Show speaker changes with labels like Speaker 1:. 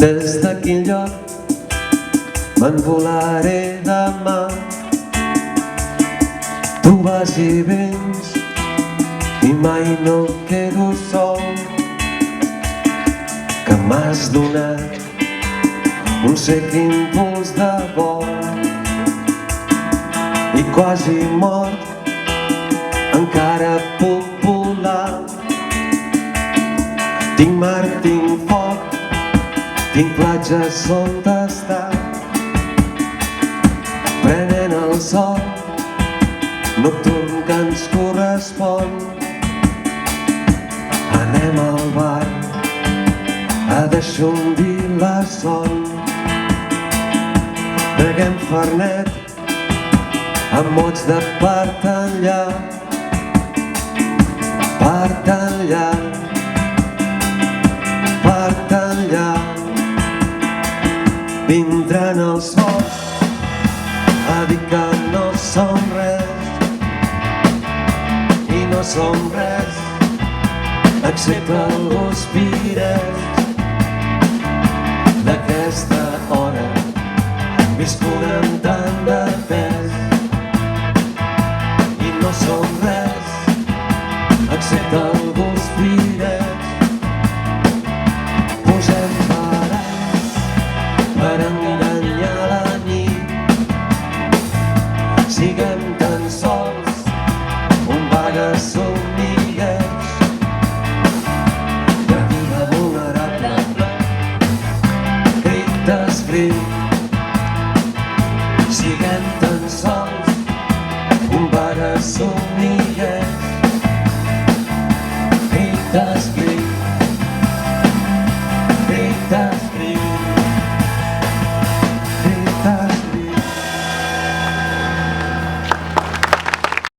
Speaker 1: Des d'aquell lloc me'n volaré demà. Tu vas i vens i mai no quedo sol, que m'has donat un sec impuls de vol i quasi mort encara puc volar. Tinc mar, tinc foc, tinc platges on estar, prenent el sol nocturn que ens correspon. Anem al bar a deixondir la son, beguem fernet amb mots de part enllà, part enllà, part enllà. Vindran els sols a dir que no som res, i no som res excepte els pirets d'aquesta hora, viscut amb tant de pes. I no som res excepte els pirets. Posem parats per enganyar la nit, siguem tan sols un vague somnigueig de vida vulnerable, crit d'escrit. Siguem tan sols un vague somnigueig, crit d'escrit, crit d'escrit.